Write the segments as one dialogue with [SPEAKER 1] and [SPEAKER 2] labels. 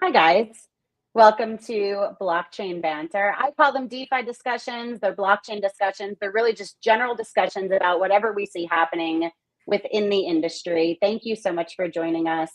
[SPEAKER 1] Hi, guys. Welcome to Blockchain Banter. I call them DeFi discussions. They're blockchain discussions. They're really just general discussions about whatever we see happening within the industry. Thank you so much for joining us.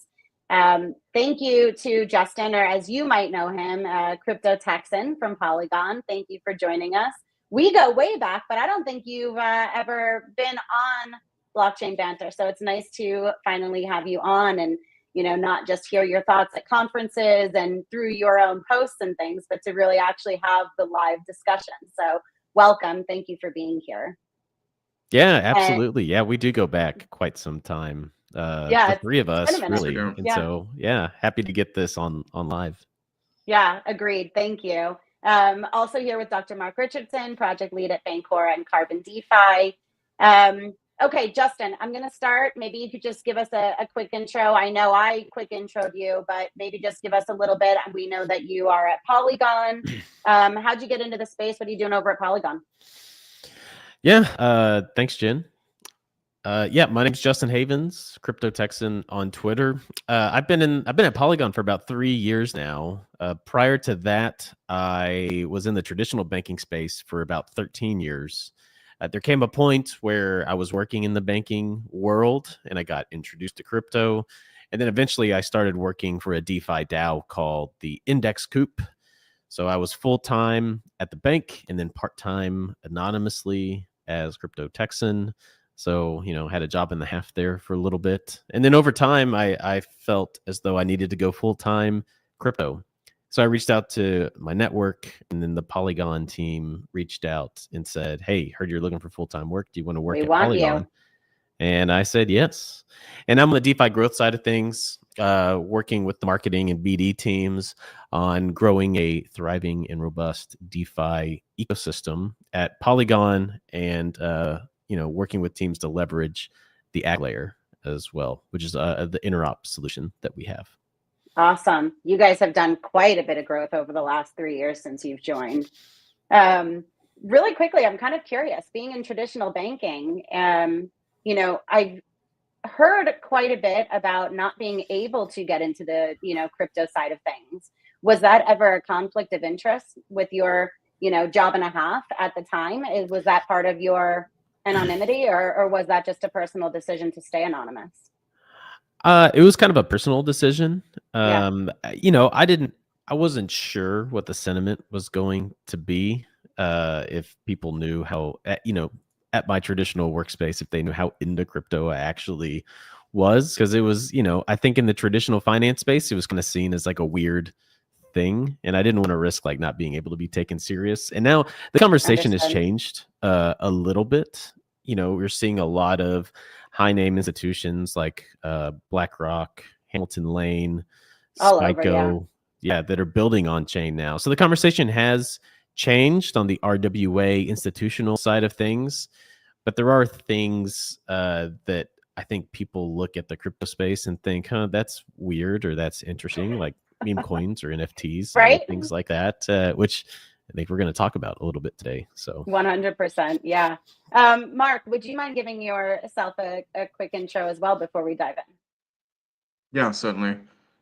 [SPEAKER 1] Thank you to Justin, or as you might know him, Crypto Texan from Polygon. Thank you for joining us. We go way back, but I don't think you've ever been on Blockchain Banter. So it's nice to finally have you on and not just hear your thoughts at conferences and through your own posts and things, but to really actually have the live discussion. So welcome. Thank you for being here.
[SPEAKER 2] Yeah,
[SPEAKER 1] And
[SPEAKER 2] absolutely. Yeah, we do go back quite some time.
[SPEAKER 1] yeah,
[SPEAKER 2] The three of
[SPEAKER 1] it's been
[SPEAKER 2] us,
[SPEAKER 1] a minute.
[SPEAKER 2] really. And
[SPEAKER 1] Yeah.
[SPEAKER 2] so, yeah, happy to get this on live.
[SPEAKER 1] Yeah, agreed. Thank you. Also here with Dr. Mark Richardson, project lead at Bancor and Carbon DeFi. Okay, Justin, I'm going to start. Maybe you could just give us a quick intro. I know I quick introed you, but maybe just give us a little bit. We know that you are at Polygon. How'd you get into the space? What are you doing over at Polygon?
[SPEAKER 2] Yeah, thanks, Jen. Yeah, my name's Justin Havens, Crypto Texan on Twitter. I've been at Polygon for about 3 years now. Prior to that, I was in the traditional banking space for about 13 years. There came a point where I was working in the banking world and I got introduced to crypto. And then eventually I started working for a DeFi DAO called the Index Coop. So I was full-time at the bank and then part-time anonymously as Crypto Texan. So, had a job and a half there for a little bit. And then over time, I felt as though I needed to go full-time crypto. So I reached out to my network, and then the Polygon team reached out and said, "Hey, heard you're looking for full-time work. Do you want to work
[SPEAKER 1] We
[SPEAKER 2] at
[SPEAKER 1] want
[SPEAKER 2] Polygon?"
[SPEAKER 1] you.
[SPEAKER 2] And I said yes. And I'm on the DeFi growth side of things, working with the marketing and BD teams on growing a thriving and robust DeFi ecosystem at Polygon, and working with teams to leverage the ag layer as well, which is the interop solution that we have.
[SPEAKER 1] Awesome. You guys have done quite a bit of growth over the last 3 years since you've joined. Really quickly, I'm kind of curious, being in traditional banking, I've heard quite a bit about not being able to get into the, crypto side of things. Was that ever a conflict of interest with your, job and a half at the time? Was that part of your anonymity, or was that just a personal decision to stay anonymous?
[SPEAKER 2] It was kind of a personal decision.
[SPEAKER 1] Yeah.
[SPEAKER 2] I wasn't sure what the sentiment was going to be. If people knew how, at my traditional workspace, if they knew how into crypto I actually was, because it was, I think in the traditional finance space, it was kind of seen as like a weird thing, and I didn't want to risk like not being able to be taken serious. And now the conversation has
[SPEAKER 1] Understood.
[SPEAKER 2] changed a little bit. We're seeing a lot of high name institutions like BlackRock, Hamilton Lane,
[SPEAKER 1] All over, yeah.
[SPEAKER 2] yeah, that are building on chain now. So the conversation has changed on the RWA institutional side of things, but there are things that I think people look at the crypto space and think, that's weird or that's interesting, like memecoins or NFTs,
[SPEAKER 1] Right?
[SPEAKER 2] things like that, which I think we're going to talk about a little bit today. So
[SPEAKER 1] 100%. Yeah. Mark, would you mind giving yourself a quick intro as well before we dive in?
[SPEAKER 3] Yeah, certainly.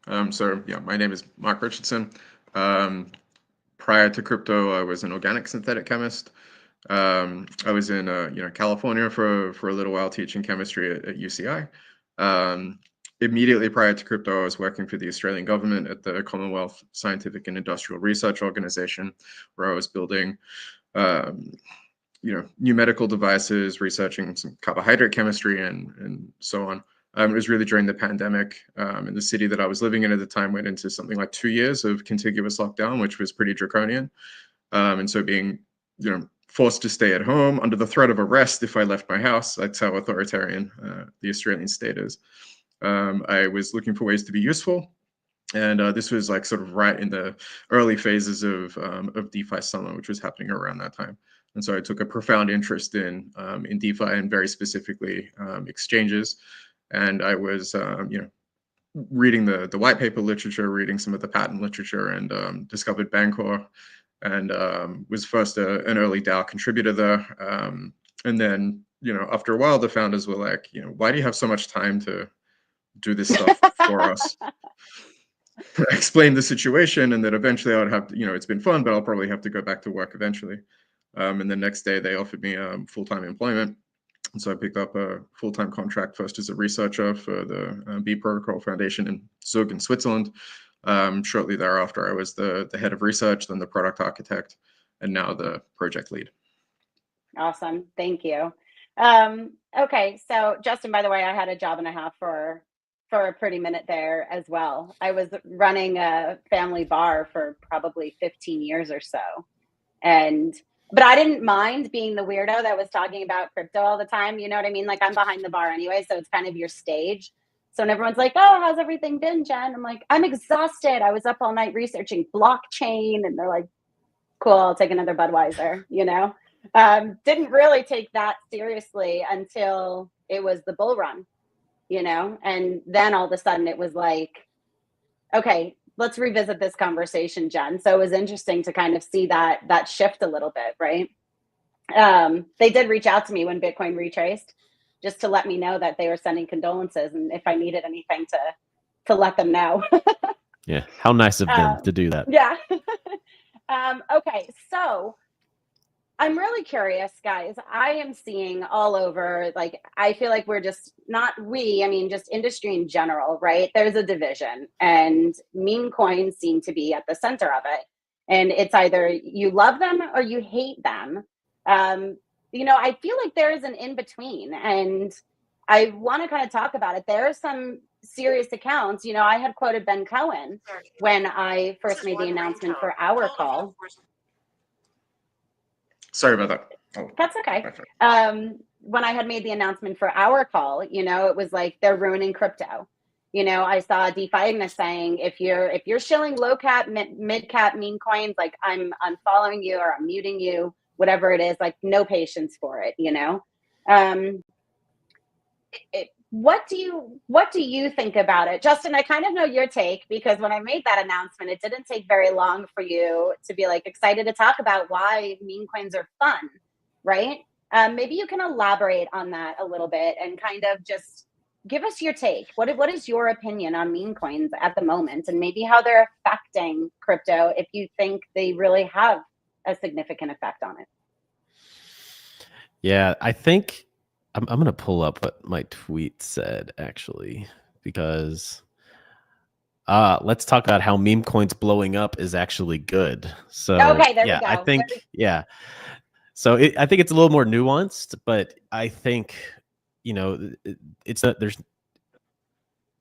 [SPEAKER 3] My name is Mark Richardson. Prior to crypto, I was an organic synthetic chemist. I was in California for a little while teaching chemistry at UCI. Immediately prior to crypto, I was working for the Australian government at the Commonwealth Scientific and Industrial Research Organization, where I was building new medical devices, researching some carbohydrate chemistry and so on. It was really during the pandemic, and the city that I was living in at the time went into something like 2 years of contiguous lockdown, which was pretty draconian. And so being, forced to stay at home under the threat of arrest if I left my house, that's how authoritarian the Australian state is. I was looking for ways to be useful. And this was like sort of right in the early phases of DeFi summer, which was happening around that time. And so I took a profound interest in DeFi and very specifically exchanges. And I was, reading the white paper literature, reading some of the patent literature, and discovered Bancor, and was first an early DAO contributor there. And then, after a while, the founders were like, why do you have so much time to do this stuff for us? explained the situation, and that eventually I would have to, it's been fun, but I'll probably have to go back to work eventually. And the next day they offered me full-time employment. And so I picked up a full-time contract, first as a researcher for the B Protocol Foundation in Zug in Switzerland. Shortly thereafter, I was the head of research, then the product architect, and now the project lead.
[SPEAKER 1] Awesome. Thank you. Okay. So Justin, by the way, I had a job and a half for a pretty minute there as well. I was running a family bar for probably 15 years or so. But I didn't mind being the weirdo that was talking about crypto all the time. You know what I mean? Like, I'm behind the bar anyway, so it's kind of your stage. So when everyone's like, "Oh, how's everything been, Jen?" I'm like, "I'm exhausted. I was up all night researching blockchain." And they're like, "Cool, I'll take another Budweiser," Didn't really take that seriously until it was the bull run, and then all of a sudden it was like, okay, let's revisit this conversation, Jen. So it was interesting to kind of see that shift a little bit, right? They did reach out to me when Bitcoin retraced, just to let me know that they were sending condolences, and if I needed anything to let them know.
[SPEAKER 2] Yeah, how nice of them to do that.
[SPEAKER 1] Yeah. Okay, so I'm really curious, guys. I am seeing all over, like, I feel like we're just just industry in general, right? There's a division, and meme coins seem to be at the center of it. And it's either you love them or you hate them. I feel like there is an in between, and I want to kind of talk about it. There are some serious accounts. I had quoted Ben Cohen when I first made the announcement for our call.
[SPEAKER 3] Sorry about that. Oh,
[SPEAKER 1] that's okay. When I had made the announcement for our call, it was like, they're ruining crypto. I saw DeFi Ignis saying, if you're shilling low cap, mid cap meme coins, like, I'm unfollowing you or I'm muting you, whatever it is, like, no patience for it. What do you think about it, Justin? I kind of know your take, because when I made that announcement, it didn't take very long for you to be like excited to talk about why meme coins are fun, right? Maybe you can elaborate on that a little bit and kind of just give us your take. What is your opinion on meme coins at the moment, and maybe how they're affecting crypto, if you think they really have a significant effect on it?
[SPEAKER 2] Yeah, I think I'm going to pull up what my tweet said, actually, because let's talk about how meme coins blowing up is actually good. So
[SPEAKER 1] okay, there we go.
[SPEAKER 2] I think, so I think it's a little more nuanced, but I think, it's not,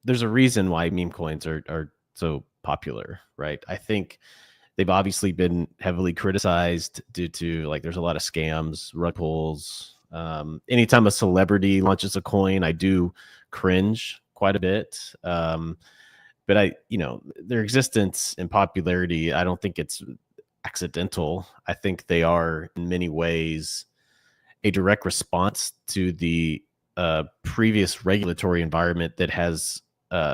[SPEAKER 2] there's a reason why meme coins are so popular, right? I think they've obviously been heavily criticized due to, like, there's a lot of scams, rug pulls. Anytime a celebrity launches a coin, I do cringe quite a bit. But their existence and popularity, I don't think it's accidental. I think they are in many ways a direct response to the previous regulatory environment that has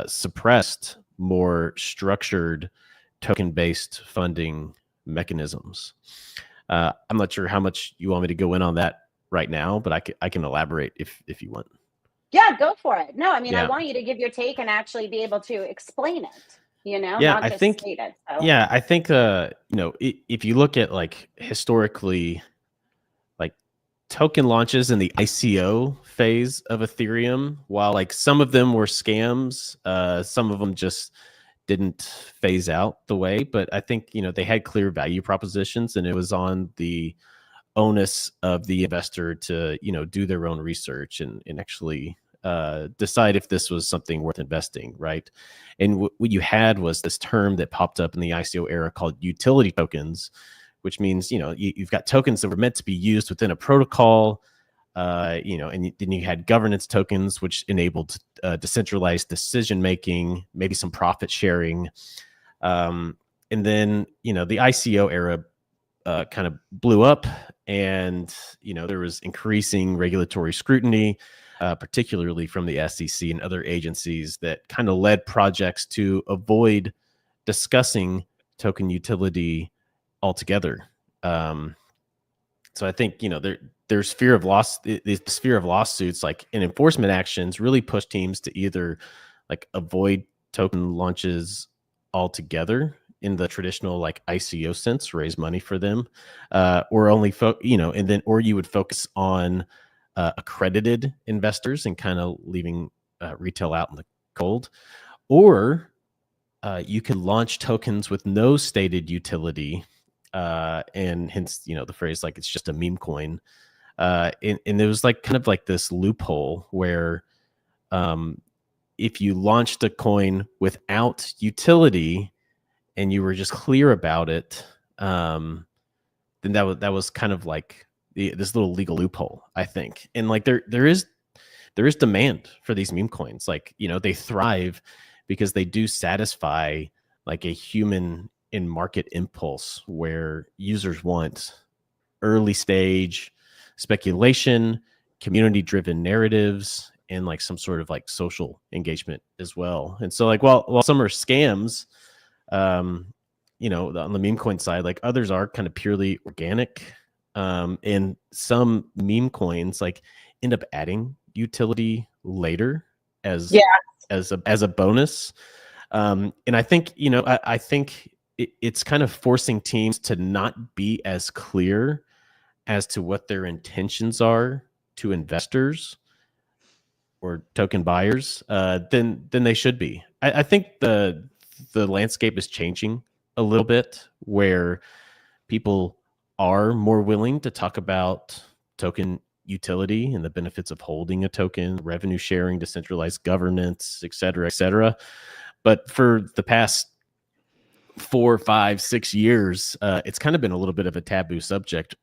[SPEAKER 2] suppressed more structured token-based funding mechanisms. I'm not sure how much you want me to go in on that right now, but I can elaborate if you want.
[SPEAKER 1] Yeah, go for it. No, I want you to give your take and actually be able to explain it,
[SPEAKER 2] not just state it. So. Yeah, I think, if you look at, like, historically, like, token launches in the ICO phase of Ethereum, while, like, some of them were scams, some of them just didn't phase out the way, but I think, they had clear value propositions, and it was on the onus of the investor to, do their own research and actually decide if this was something worth investing, right? And what you had was this term that popped up in the ICO era called utility tokens, which means, you've got tokens that were meant to be used within a protocol, and then you had governance tokens, which enabled decentralized decision making, maybe some profit sharing. And then, the ICO era kind of blew up, and there was increasing regulatory scrutiny, particularly from the SEC and other agencies, that kind of led projects to avoid discussing token utility altogether. So I think there's fear of loss. The fear of lawsuits, like, in enforcement actions, really push teams to either, like, avoid token launches altogether in the traditional like ICO sense, raise money for them, or only or you would focus on accredited investors and kind of leaving retail out in the cold, or you could launch tokens with no stated utility, and hence the phrase like it's just a meme coin. And there was like kind of like this loophole where if you launched a coin without utility and you were just clear about it, then that was kind of like this little legal loophole, I think. And like there is demand for these meme coins. Like, they thrive because they do satisfy like a human in market impulse where users want early stage speculation, community driven narratives, and like some sort of like social engagement as well. And so like while some are scams, on the meme coin side, like others are kind of purely organic. And some meme coins like end up adding utility later as a bonus. And I think, I think it's kind of forcing teams to not be as clear as to what their intentions are to investors or token buyers than they should be. I think the landscape is changing a little bit where people are more willing to talk about token utility and the benefits of holding a token, revenue sharing, decentralized governance, et cetera, et cetera. But for the past 4, 5, 6 years, it's kind of been a little bit of a taboo subject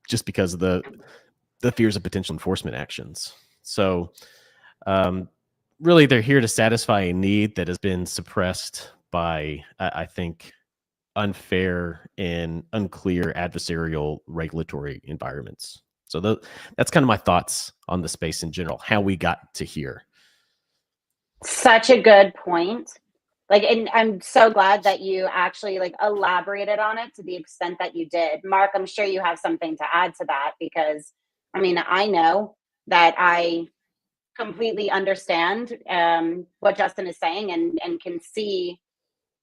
[SPEAKER 2] just because of the fears of potential enforcement actions. So really, they're here to satisfy a need that has been suppressed by, I think, unfair and unclear adversarial regulatory environments. So that's kind of my thoughts on the space in general, how we got to here.
[SPEAKER 1] Such a good point. Like, and I'm so glad that you actually like elaborated on it to the extent that you did. Mark, I'm sure you have something to add to that, because I mean, I know that I completely understand what Justin is saying and can see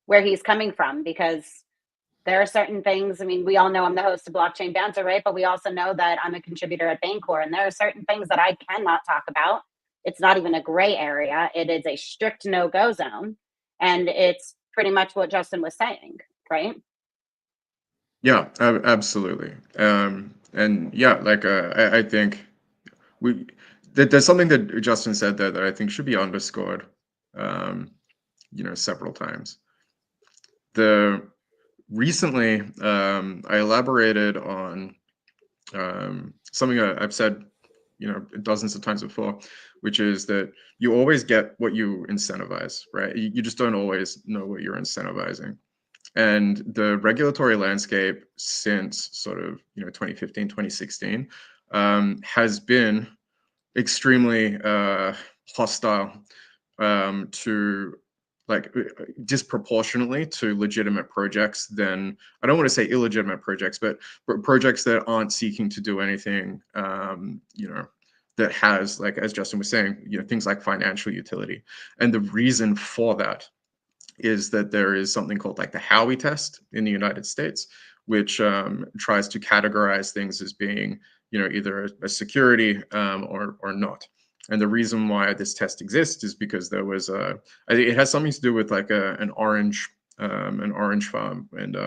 [SPEAKER 1] where he's coming from, because there are certain things. I mean, we all know I'm the host of Blockchain Banter, right? But we also know that I'm a contributor at Bancor, and there are certain things that I cannot talk about. It's not even a gray area. It is a strict no-go zone. And it's pretty much what Justin was saying, right?
[SPEAKER 3] Yeah, absolutely. And yeah, like I think there's something that Justin said there that I think should be underscored, several times. Recently, I elaborated on something I've said, dozens of times before, which is that you always get what you incentivize, right? You just don't always know what you're incentivizing. And the regulatory landscape since sort of 2015, 2016 has been extremely hostile to like disproportionately to legitimate projects than, I don't want to say illegitimate projects, but projects that aren't seeking to do anything that has, like as Justin was saying, things like financial utility. And the reason for that is that there is something called like the Howey test in the United States, which tries to categorize things as being, either a security or not. And the reason why this test exists is because there was it has something to do with like an orange farm, and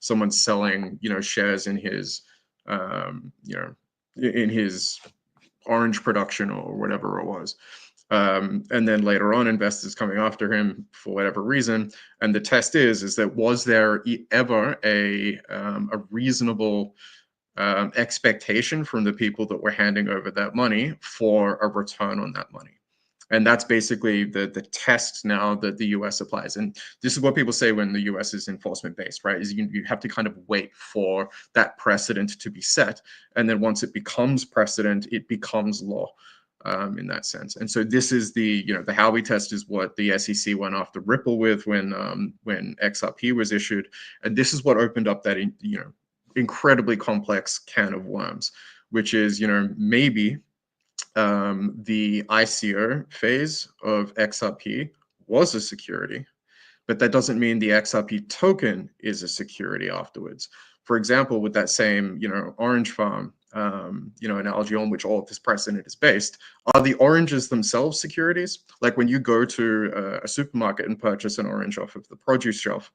[SPEAKER 3] someone selling, shares in his, in his orange production or whatever it was. And then later on, investors coming after him for whatever reason. And the test is that was there ever a reasonable expectation from the people that were handing over that money for a return on that money? And that's basically the test now that the US applies. And this is what people say when the US is enforcement based, right? Is you have to kind of wait for that precedent to be set. And then once it becomes precedent, it becomes law. In that sense. And so this is the Howey test is what the SEC went after Ripple with when XRP was issued. And this is what opened up that, incredibly complex can of worms, which is, maybe the ICO phase of XRP was a security, but that doesn't mean the XRP token is a security afterwards. For example, with that same, orange farm, analogy on which all of this precedent is based, are the oranges themselves securities? Like when you go to a supermarket and purchase an orange off of the produce shelf,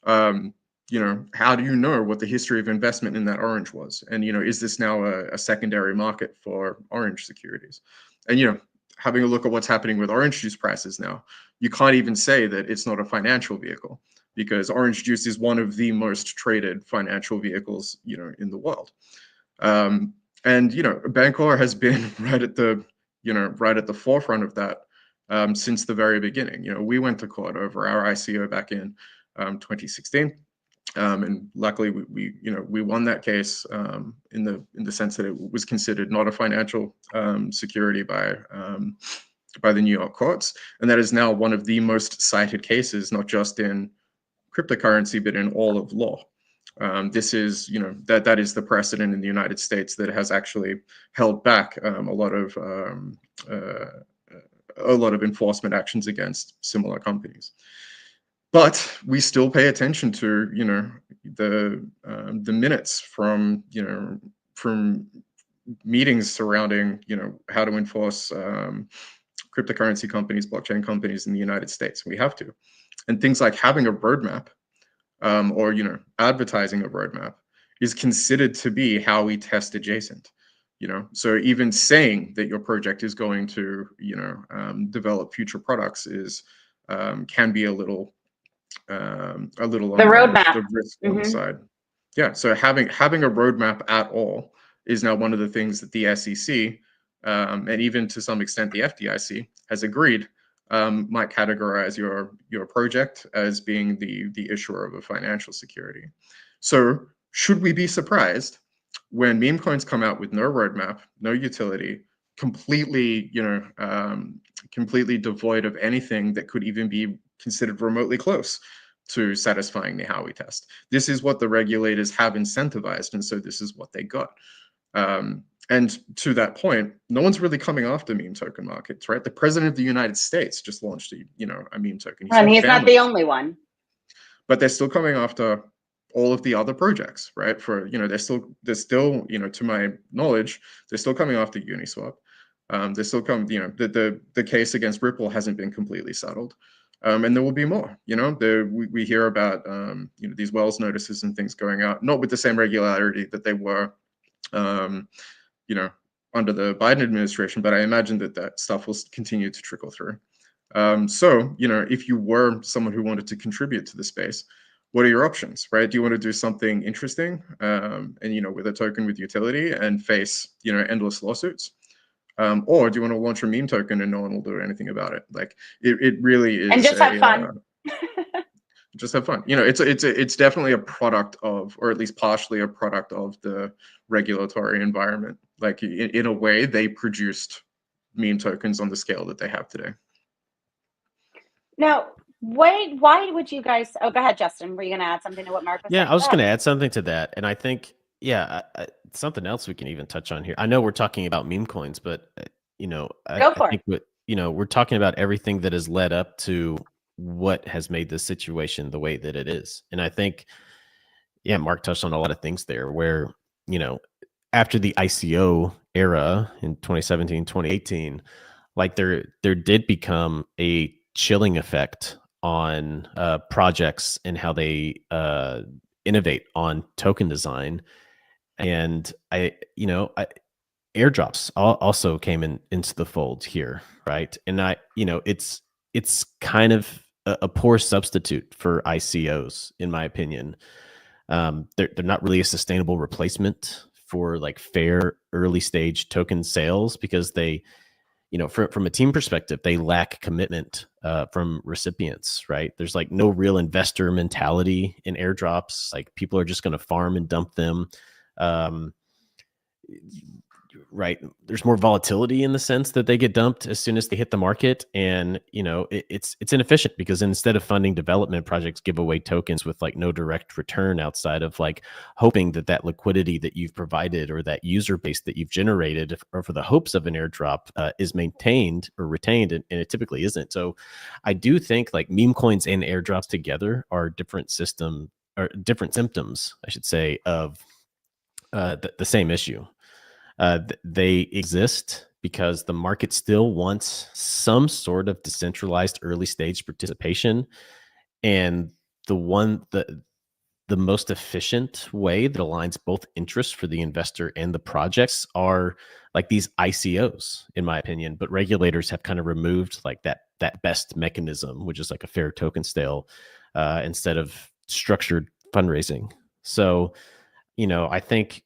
[SPEAKER 3] how do you know what the history of investment in that orange was? And, is this now a secondary market for orange securities? And, having a look at what's happening with orange juice prices now, you can't even say that it's not a financial vehicle, because orange juice is one of the most traded financial vehicles, in the world. And, Bancor has been right at the forefront of that since the very beginning. We went to court over our ICO back in 2016. And luckily, we won that case in the sense that it was considered not a financial security by the New York courts, and that is now one of the most cited cases, not just in cryptocurrency but in all of law. This is, that is the precedent in the United States that has actually held back a lot of enforcement actions against similar companies. But we still pay attention to, the minutes from meetings surrounding, how to enforce cryptocurrency companies, blockchain companies in the United States. We have to, and things like having a roadmap or advertising a roadmap is considered to be how we test adjacent. So even saying that your project is going to develop future products is can be a little the
[SPEAKER 1] roadmap.
[SPEAKER 3] the risk on the side. Yeah, so having a roadmap at all is now one of the things that the SEC and even to some extent the FDIC has agreed might categorize your project as being the issuer of a financial security. So should we be surprised when meme coins come out with no roadmap, no utility, completely completely devoid of anything that could even be considered remotely close to satisfying the Howey test? This is what the regulators have incentivized, and so this is what they got. And to that point, no one's really coming after meme token markets, right? The president of the United States just launched a meme token.
[SPEAKER 1] And he's not the only one.
[SPEAKER 3] But they're still coming after all of the other projects, right? For they're still to my knowledge, they're still coming after Uniswap. They're still coming. The case against Ripple hasn't been completely settled. And there will be more. We hear about these Wells notices and things going out, not with the same regularity that they were, under the Biden administration, but I imagine that stuff will continue to trickle through. So if you were someone who wanted to contribute to the space, what are your options, right? Do you want to do something interesting, and with a token with utility and face endless lawsuits? Or do you want to launch a meme token and no one will do anything about it? Like it really is.
[SPEAKER 1] And just have fun.
[SPEAKER 3] Just have fun. It's definitely a product of, or at least partially a product of, the regulatory environment. Like in a way, they produced meme tokens on the scale that they have today. Now,
[SPEAKER 1] why would you guys? Oh, go ahead, Justin. Were you going to add something to what Mark was saying?
[SPEAKER 2] Yeah, I was going to add something to that, and I think. Yeah, something else we can even touch on here. I know we're talking about meme coins, but I think we're talking about everything that has led up to what has made this situation the way that it is. And I think, Mark touched on a lot of things there where, after the ICO era in 2017, 2018, like there did become a chilling effect on projects and how they innovate on token design. And airdrops also came into the fold here, right? And it's kind of a poor substitute for ICOs, in my opinion. They're not really a sustainable replacement for like fair early stage token sales, because they, from a team perspective, they lack commitment from recipients, right? There's like no real investor mentality in airdrops. Like people are just going to farm and dump them. right, there's more volatility in the sense that they get dumped as soon as they hit the market, and it's inefficient because instead of funding development projects, give away tokens with like no direct return outside of like hoping that liquidity that you've provided or that user base that you've generated or for the hopes of an airdrop is maintained or retained, and it typically isn't. So I do think like meme coins and airdrops together are different symptoms, I should say, of the same issue. They exist because the market still wants some sort of decentralized early stage participation, and the most efficient way that aligns both interests for the investor and the projects are like these ICOs, in my opinion. But regulators have kind of removed like that best mechanism, which is like a fair token sale, instead of structured fundraising. So, I think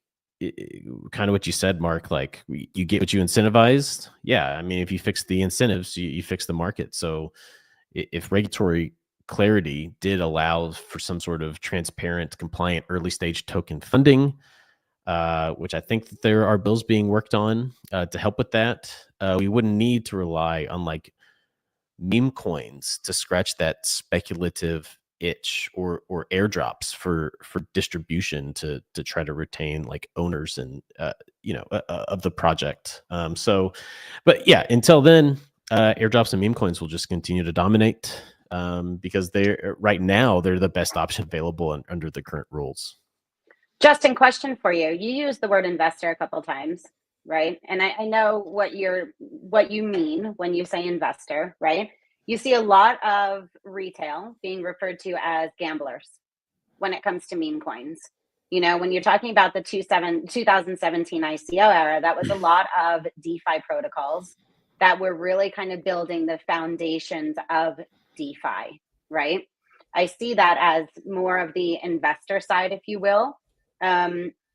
[SPEAKER 2] kind of what you said, Mark, like you get what you incentivized. Yeah. I mean, if you fix the incentives, you fix the market. So if regulatory clarity did allow for some sort of transparent, compliant early stage token funding, which I think that there are bills being worked on to help with that, we wouldn't need to rely on like meme coins to scratch that speculative itch or airdrops for distribution to try to retain like owners and of the project. But yeah, until then, airdrops and meme coins will just continue to dominate because they're right now they're the best option available under the current rules.
[SPEAKER 1] Justin, question for you. You used the word investor a couple times, right? And I know what you mean when you say investor, right? You see a lot of retail being referred to as gamblers when it comes to meme coins. When you're talking about the 2017 ICO era, that was a lot of DeFi protocols that were really kind of building the foundations of DeFi, right? I see that as more of the investor side, if you will.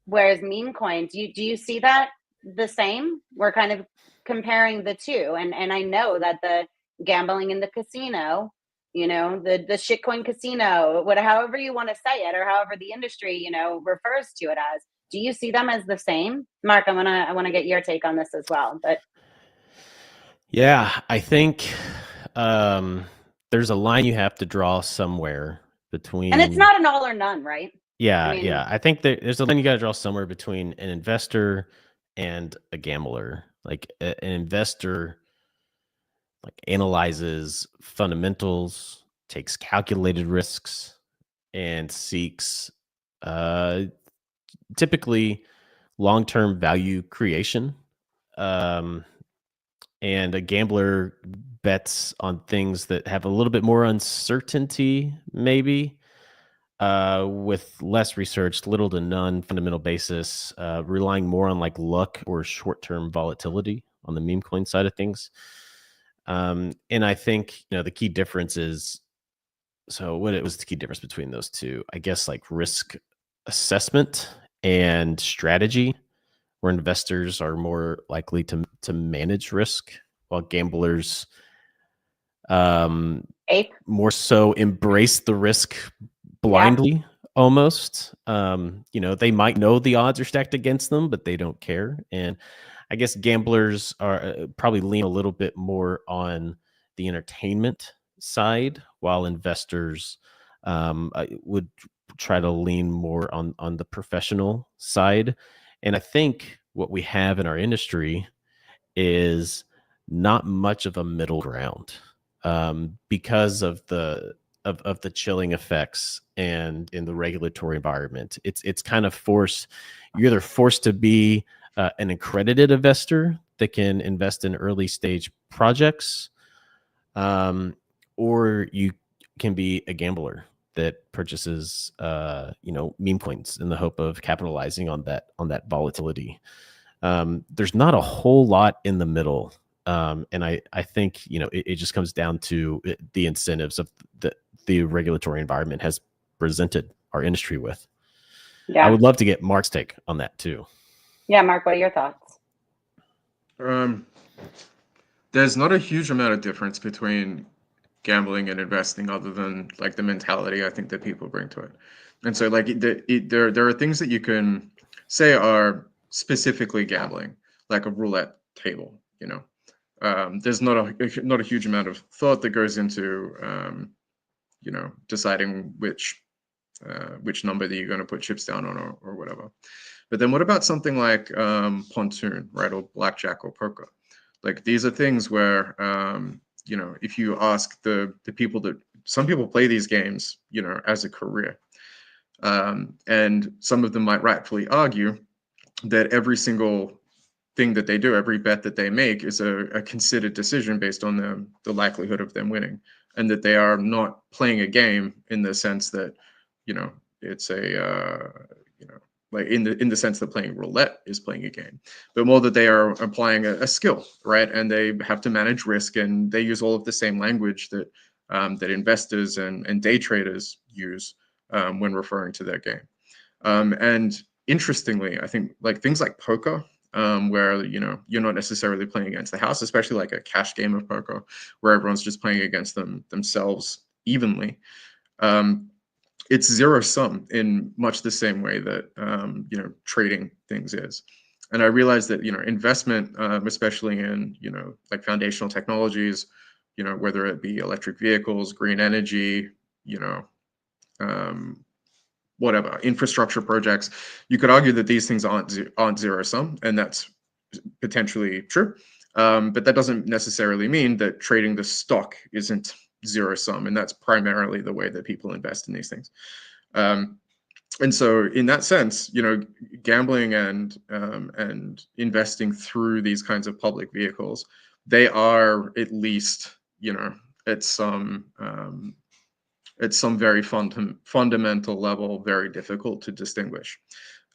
[SPEAKER 1] Whereas meme coins, do you see that the same? We're kind of comparing the two, and I know that the gambling in the casino, the shitcoin casino, however you want to say it, or however the industry refers to it as. Do you see them as the same? Mark, I want to get your take on this as well. But
[SPEAKER 2] yeah, I think there's a line you have to draw somewhere between,
[SPEAKER 1] and it's not an all or none, right?
[SPEAKER 2] Yeah, yeah. I think there's a line you got to draw somewhere between an investor and a gambler. Like an investor like analyzes fundamentals, takes calculated risks, and seeks typically long-term value creation. And a gambler bets on things that have a little bit more uncertainty, maybe. With less research, little to none fundamental basis, relying more on like luck or short-term volatility on the meme coin side of things. And I think, the key difference is, so what it was the key difference between those two, I guess like risk assessment and strategy, where investors are more likely to manage risk while gamblers more so embrace the risk blindly, almost. They might know the odds are stacked against them, but they don't care. And I guess gamblers are probably lean a little bit more on the entertainment side, while investors would try to lean more on the professional side. And I think what we have in our industry is not much of a middle ground because of the chilling effects and in the regulatory environment. It's kind of forced. You're either forced to be an accredited investor that can invest in early stage projects, or you can be a gambler that purchases meme coins in the hope of capitalizing on that volatility. There's not a whole lot in the middle. And I think, it just comes down to the incentives of the regulatory environment has presented our industry with. Yeah. I would love to get Mark's take on that too.
[SPEAKER 1] Yeah, Mark, what are your thoughts?
[SPEAKER 3] There's not a huge amount of difference between gambling and investing other than like the mentality I think that people bring to it. And so like there are things that you can say are specifically gambling. like a roulette table. You know, there's not a huge amount of thought that goes into you know, deciding which number that you're going to put chips down on, or whatever. But then what about something like pontoon, right, or blackjack or poker? Like, these are things where you know, if you ask the people that, some people play these games, you know, as a career, and some of them might rightfully argue that every single thing that they do, every bet that they make, is a considered decision based on the likelihood of them winning, and that they are not playing a game in the sense that, you know, it's a you know, like in the sense that playing roulette is playing a game, but more that they are applying a skill, right? And they have to manage risk, and they use all of the same language that that investors and day traders use when referring to their game. And interestingly, I think like things like poker, where, you know, you're not necessarily playing against the house, especially like a cash game of poker where everyone's just playing against themselves evenly. It's zero sum in much the same way that you know, trading things is. And I realized that, you know, investment, especially in, you know, like foundational technologies, you know, whether it be electric vehicles, green energy, you know, whatever, infrastructure projects, you could argue that these things aren't zero sum, and that's potentially true. But that doesn't necessarily mean that trading the stock isn't zero sum, and that's primarily the way that people invest in these things. And so in that sense, you know, gambling and investing through these kinds of public vehicles, they are, at least, you know, at some very fundamental level, very difficult to distinguish.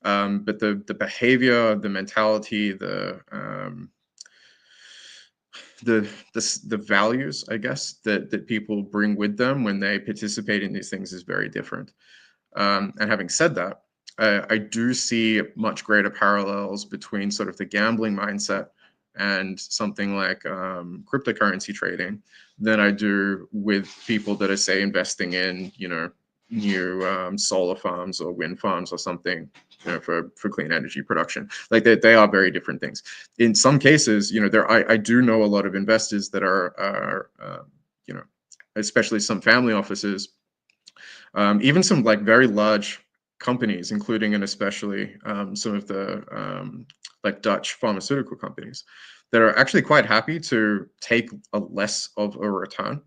[SPEAKER 3] But the behavior, the mentality, the values, I guess, that people bring with them when they participate in these things is very different. And having said that, I do see much greater parallels between sort of the gambling mindset and something like cryptocurrency trading than I do with people that are, say, investing in, you know, new solar farms or wind farms or something, you know, for clean energy production. Like, they are very different things. In some cases, you know, I do know a lot of investors that are you know, especially some family offices, even some like very large companies, including and especially some of the like Dutch pharmaceutical companies, that are actually quite happy to take a less of a return.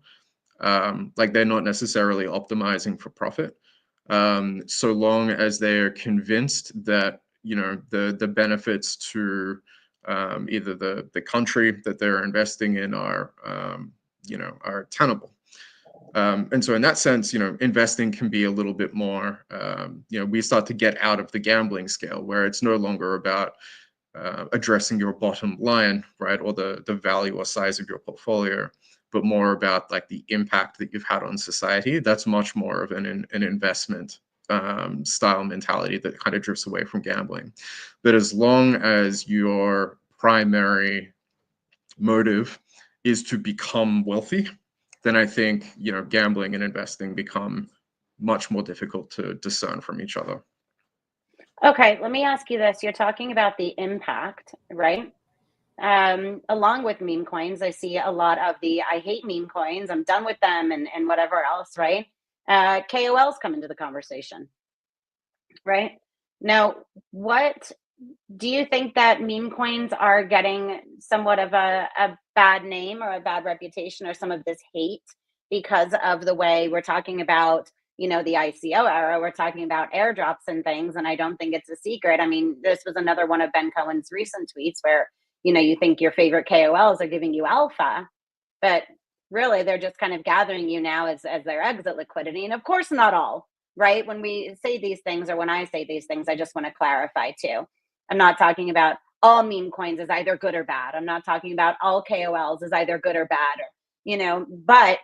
[SPEAKER 3] Like, they're not necessarily optimizing for profit, so long as they're convinced that, you know, the benefits to either the country that they're investing in are you know, are tenable. And so in that sense, you know, investing can be a little bit more, you know, we start to get out of the gambling scale, where it's no longer about addressing your bottom line, right, or the value or size of your portfolio, but more about like the impact that you've had on society. That's much more of an investment style mentality that kind of drifts away from gambling. But as long as your primary motive is to become wealthy, then I think, you know, gambling and investing become much more difficult to discern from each other.
[SPEAKER 1] Okay, let me ask you this. You're talking about the impact, right? Along with meme coins, I see a lot of the I hate meme coins, I'm done with them, and whatever else, right? KOLs come into the conversation, right? Now, what do you think that meme coins are getting somewhat of a bad name or a bad reputation, or some of this hate, because of the way we're talking about, you know, the ICO era? We're talking about airdrops and things, and I don't think it's a secret. I mean, this was another one of Ben Cohen's recent tweets where, you know, you think your favorite KOLs are giving you alpha, but really they're just kind of gathering you now as their exit liquidity. And of course, not all, right? When we say these things, or when I say these things, I just want to clarify too. I'm not talking about all meme coins as either good or bad. I'm not talking about all KOLs as either good or bad, or, you know, but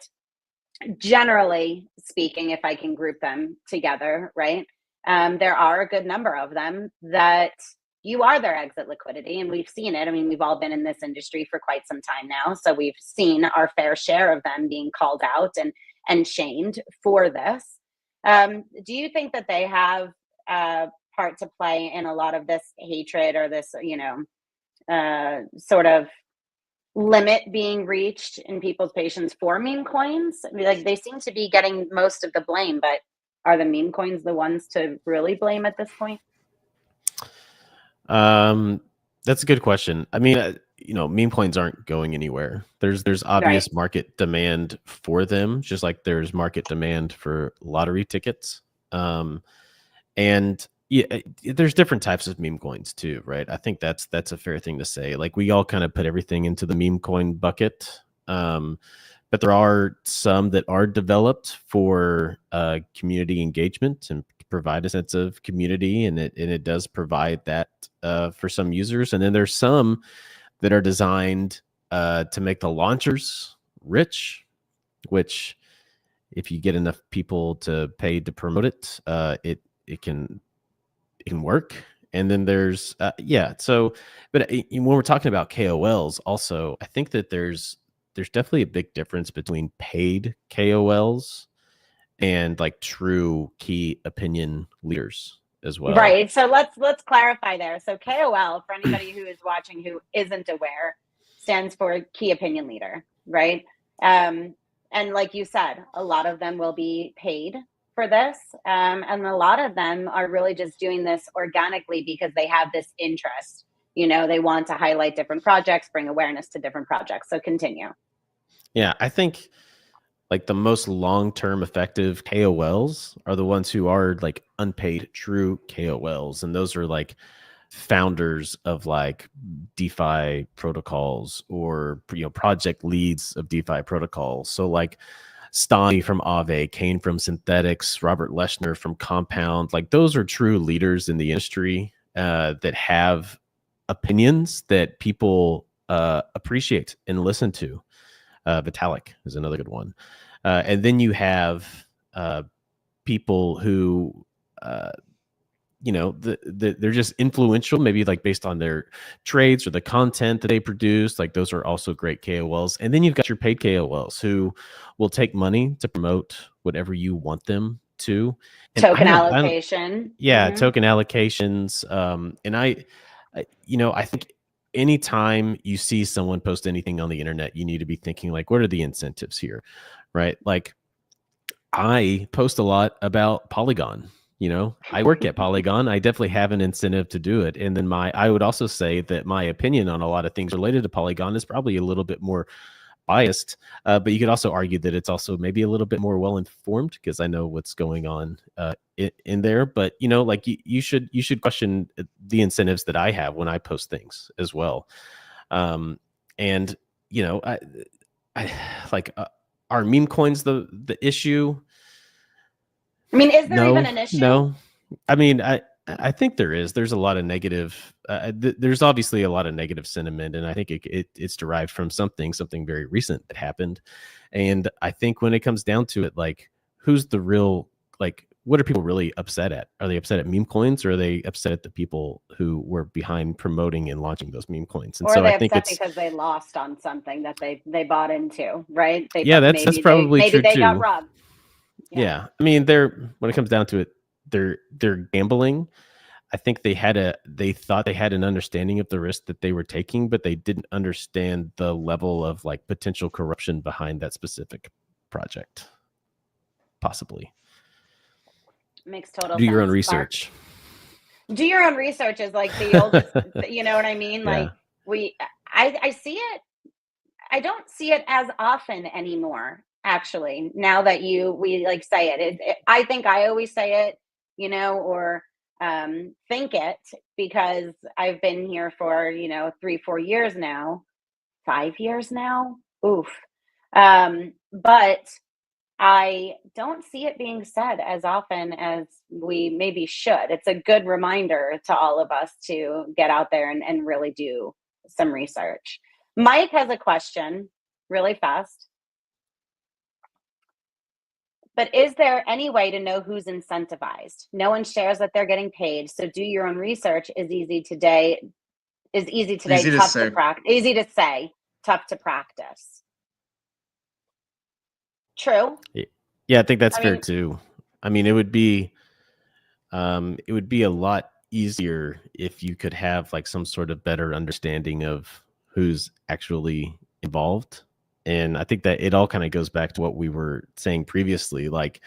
[SPEAKER 1] generally speaking, if I can group them together, right? There are a good number of them that you are their exit liquidity, and we've seen it. I mean, we've all been in this industry for quite some time now, so we've seen our fair share of them being called out and shamed for this. Do you think that they have a part to play in a lot of this hatred, or this, you know, sort of limit being reached in people's patience for meme coins. I mean, like, they seem to be getting most of the blame, but are the meme coins the ones to really blame at this point?
[SPEAKER 2] That's a good question. I mean, meme coins aren't going anywhere. There's obvious market demand for them, just like there's market demand for lottery tickets. And yeah, there's different types of meme coins too, right? I think that's a fair thing to say. Like, we all kind of put everything into the meme coin bucket. But there are some that are developed for community engagement and provide a sense of community, and it does provide that for some users. And then there's some that are designed to make the launchers rich, which, if you get enough people to pay to promote it, it can work. And then there's so, but when we're talking about KOLs, also, I think that there's definitely a big difference between paid KOLs and like true key opinion leaders as well.
[SPEAKER 1] Right. So let's clarify there. So KOL, for anybody who is watching who isn't aware, stands for key opinion leader, right? And like you said, a lot of them will be paid for this, and a lot of them are really just doing this organically because they have this interest. They want to highlight different projects, bring awareness to different projects. So continue.
[SPEAKER 2] Yeah, I think like the most long-term effective KOLs are the ones who are like unpaid true KOLs. And those are like founders of like DeFi protocols, or project leads of DeFi protocols. So like Stani from Aave, Kane from Synthetics, Robert Leshner from Compound, like those are true leaders in the industry that have opinions that people appreciate and listen to. Vitalik is another good one. And then you have people who, they're just influential, maybe like based on their trades or the content that they produce. Like, those are also great KOLs. And then you've got your paid KOLs who will take money to promote whatever you want them to. And
[SPEAKER 1] token allocation.
[SPEAKER 2] Token allocations. And I think anytime you see someone post anything on the internet, you need to be thinking like, what are the incentives here, right? Like, I post a lot about Polygon. I work at Polygon. I definitely have an incentive to do it. And then I would also say that my opinion on a lot of things related to Polygon is probably a little bit more biased, but you could also argue that it's also maybe a little bit more well-informed because I know what's going on in there. But like you should question the incentives that I have when I post things as well. And I like, are meme coins the issue?
[SPEAKER 1] I mean, is there even an issue?
[SPEAKER 2] No. I mean, I think there is. There's a lot of negative. There's obviously a lot of negative sentiment, and I think it's derived from something very recent that happened. And I think when it comes down to it, like, who's the real, like, what are people really upset at? Are they upset at meme coins, or are they upset at the people who were behind promoting and launching those meme coins? And
[SPEAKER 1] or
[SPEAKER 2] so
[SPEAKER 1] are they
[SPEAKER 2] I think
[SPEAKER 1] upset
[SPEAKER 2] it's
[SPEAKER 1] because they lost on something that they bought into, right?
[SPEAKER 2] that's probably true
[SPEAKER 1] maybe they
[SPEAKER 2] too.
[SPEAKER 1] got robbed.
[SPEAKER 2] Yeah. I mean, when it comes down to it, they're gambling. I think they thought they had an understanding of the risk that they were taking, but they didn't understand the level of like potential corruption behind that specific project. Possibly.
[SPEAKER 1] Makes total sense.
[SPEAKER 2] Do your own research.
[SPEAKER 1] Do your own research is like the oldest, you know what I mean?
[SPEAKER 2] Yeah.
[SPEAKER 1] Like I see it. I don't see it as often anymore, actually, now that we like say it. I think I always say it, or think it, because I've been here for 3-4 years now, 5 years now. Oof. But I don't see it being said as often as we maybe should. It's a good reminder to all of us to get out there and really do some research. Mike has a question really fast. But is there any way to know who's incentivized? No one shares that they're getting paid. So do your own research is easy today.
[SPEAKER 3] Easy to
[SPEAKER 1] tough
[SPEAKER 3] say.
[SPEAKER 1] to practice. Easy to say, tough to practice. True.
[SPEAKER 2] Yeah, I think that's fair too. I mean, it would be a lot easier if you could have like some sort of better understanding of who's actually involved. And I think that it all kind of goes back to what we were saying previously. Like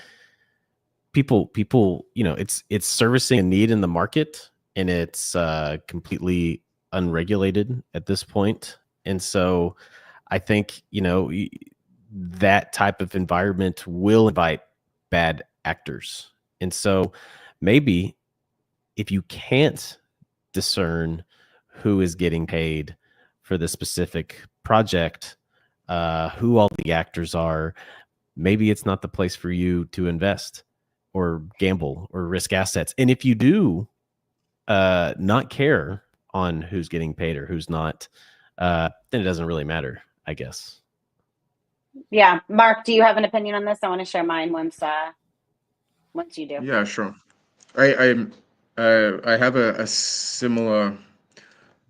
[SPEAKER 2] people, it's servicing a need in the market, and it's completely unregulated at this point. And so I think, that type of environment will invite bad actors. And so maybe if you can't discern who is getting paid for the specific project, who all the actors are, maybe it's not the place for you to invest or gamble or risk assets. And if you do not care on who's getting paid or who's not, then it doesn't really matter, I guess.
[SPEAKER 1] Yeah. Mark, do you have an opinion on this? I want to share mine once you do.
[SPEAKER 3] Yeah, sure. I have a similar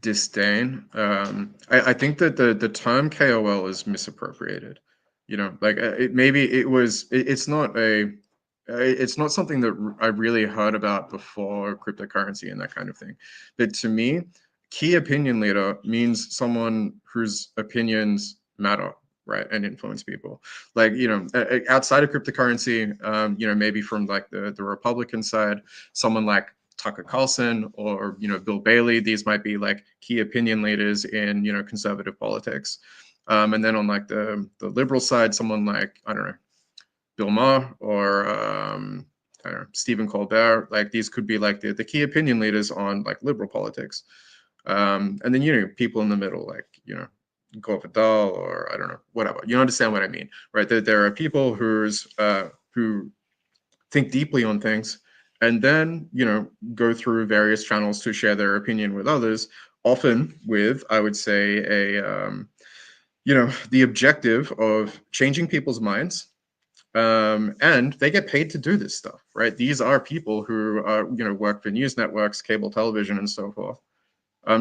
[SPEAKER 3] disdain. I think that the term KOL is misappropriated. Like it's not something that I really heard about before cryptocurrency and that kind of thing. But to me, key opinion leader means someone whose opinions matter, right, and influence people. Like, outside of cryptocurrency, maybe from like the Republican side, someone like Tucker Carlson or Bill Bailey. These might be like key opinion leaders in conservative politics. And then on like the liberal side, someone like, I don't know, Bill Maher or I don't know, Stephen Colbert. Like these could be like the key opinion leaders on like liberal politics. And then people in the middle, like Gore Vidal or I don't know, whatever. You understand what I mean, right? There are people who think deeply on things, and then go through various channels to share their opinion with others, often with, I would say, the objective of changing people's minds, and they get paid to do this stuff, right? These are people who work for news networks, cable television, and so forth.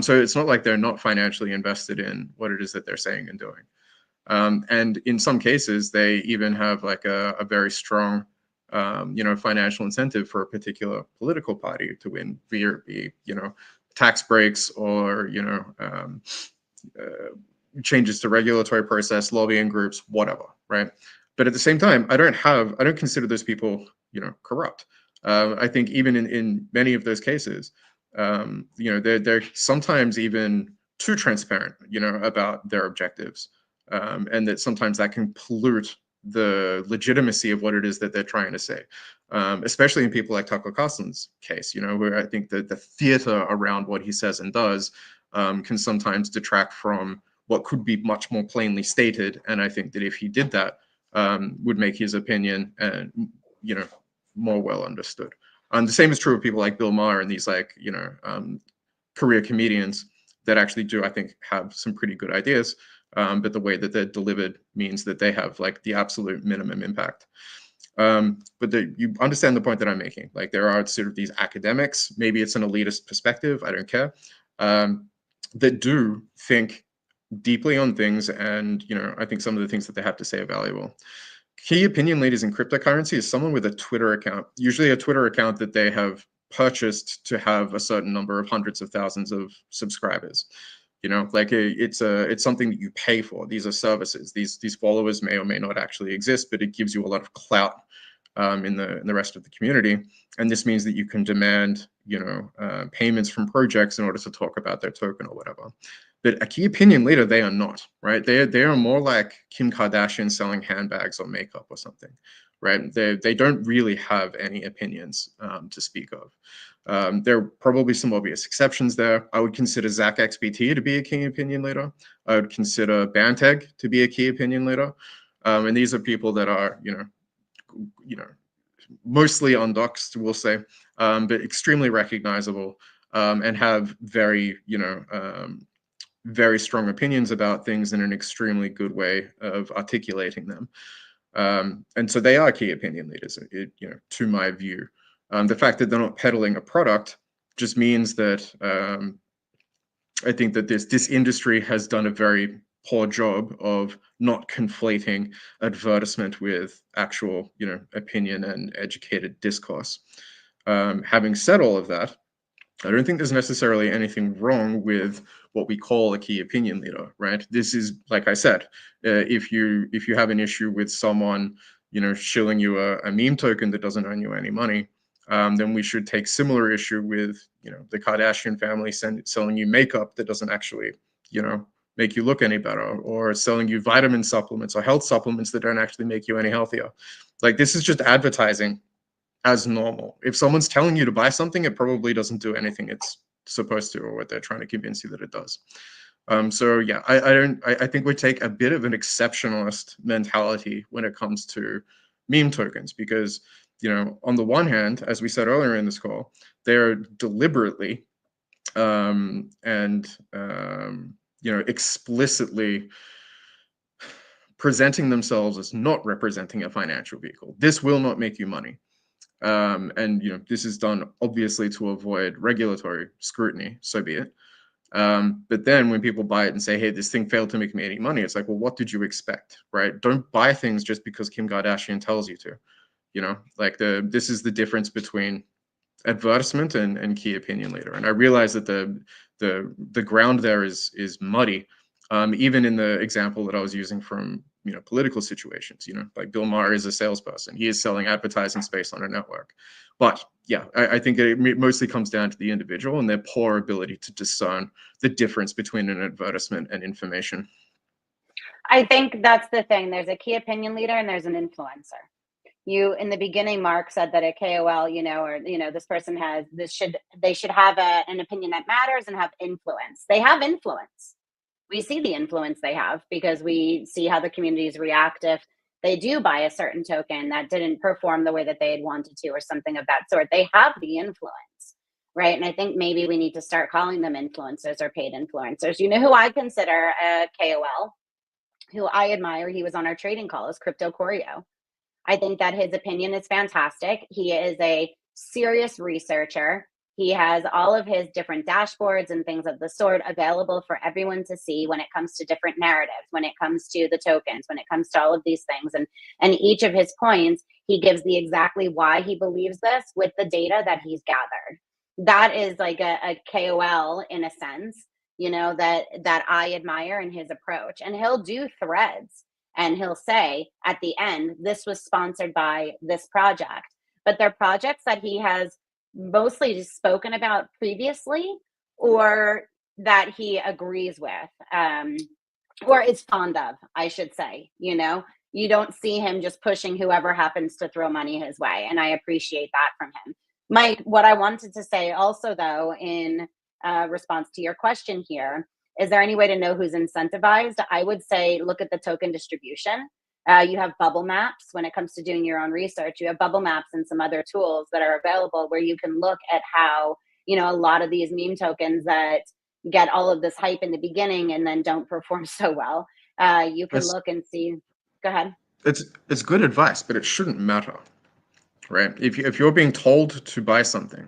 [SPEAKER 3] So it's not like they're not financially invested in what it is that they're saying and doing. And in some cases, they even have like a very strong financial incentive for a particular political party to win via tax breaks or changes to regulatory process, lobbying groups, whatever, right? But at the same time, I don't consider those people corrupt. I think even in many of those cases, they're sometimes even too transparent, about their objectives, and that sometimes that can pollute the legitimacy of what it is that they're trying to say, especially in people like Tucker Carlson's case, where I think that the theater around what he says and does can sometimes detract from what could be much more plainly stated. And I think that if he did that, would make his opinion more well understood. The same is true of people like Bill Maher and these like career comedians that actually do, I think, have some pretty good ideas. But the way that they're delivered means that they have like the absolute minimum impact. But you understand the point that I'm making. Like there are sort of these academics, maybe it's an elitist perspective, I don't care, that do think deeply on things, and I think some of the things that they have to say are valuable. Key opinion leaders in cryptocurrency is someone with a Twitter account, usually a Twitter account that they have purchased to have a certain number of hundreds of thousands of subscribers. Like it's something that you pay for. These are services. These followers may or may not actually exist, but it gives you a lot of clout in the rest of the community. And this means that you can demand payments from projects in order to talk about their token or whatever. But a key opinion leader, they are not, right? They are more like Kim Kardashian selling handbags or makeup or something, right? They don't really have any opinions to speak of. There are probably some obvious exceptions there. I would consider Zach XBT to be a key opinion leader. I would consider Banteg to be a key opinion leader. And these are people that are, mostly undoxed, we'll say, but extremely recognizable and have very, very strong opinions about things in an extremely good way of articulating them. And so they are key opinion leaders, to my view. The fact that they're not peddling a product just means that I think that this industry has done a very poor job of not conflating advertisement with actual, opinion and educated discourse. Having said all of that, I don't think there's necessarily anything wrong with what we call a key opinion leader, right? This is, like I said, if you have an issue with someone, shilling you a meme token that doesn't earn you any money, then we should take similar issue with, the Kardashian family selling you makeup that doesn't actually, make you look any better, or selling you vitamin supplements or health supplements that don't actually make you any healthier. Like, this is just advertising as normal. If someone's telling you to buy something, it probably doesn't do anything it's supposed to, or what they're trying to convince you that it does. So yeah, I think we take a bit of an exceptionalist mentality when it comes to meme tokens, because, on the one hand, as we said earlier in this call, they're deliberately explicitly presenting themselves as not representing a financial vehicle. This will not make you money. And this is done obviously to avoid regulatory scrutiny, so be it. But then when people buy it and say, hey, this thing failed to make me any money, it's like, well, what did you expect, right? Don't buy things just because Kim Kardashian tells you to. This is the difference between advertisement and key opinion leader. And I realize that the ground there is muddy. Even in the example that I was using from political situations, like Bill Maher is a salesperson. He is selling advertising space on a network. But yeah, I think it mostly comes down to the individual and their poor ability to discern the difference between an advertisement and information.
[SPEAKER 1] I think that's the thing. There's a key opinion leader and there's an influencer. You, in the beginning, Mark said that a KOL, this person they should have an opinion that matters and have influence. They have influence. We see the influence they have because we see how the communities react if they do buy a certain token that didn't perform the way that they had wanted to, or something of that sort. They have the influence, right? And I think maybe we need to start calling them influencers or paid influencers. You know who I consider a KOL, who I admire? He was on our trading call, is Crypto Choreo. I think that his opinion is fantastic. He is a serious researcher. He has all of his different dashboards and things of the sort available for everyone to see when it comes to different narratives, when it comes to the tokens, when it comes to all of these things. And each of his points, he gives the exactly why he believes this with the data that he's gathered. That is like a KOL in a sense, that I admire in his approach. And he'll do threads and he'll say at the end, this was sponsored by this project. But they're projects that he has mostly just spoken about previously, or that he agrees with, or is fond of, I should say. You don't see him just pushing whoever happens to throw money his way. And I appreciate that from him. Mike, what I wanted to say also, though, in response to your question here, is there any way to know who's incentivized? I would say look at the token distribution. You have bubble maps when it comes to doing your own research. You have bubble maps and some other tools that are available where you can look at how, a lot of these meme tokens that get all of this hype in the beginning and then don't perform so well. You can look and see. Go ahead.
[SPEAKER 3] It's good advice, but it shouldn't matter, right? If you're being told to buy something,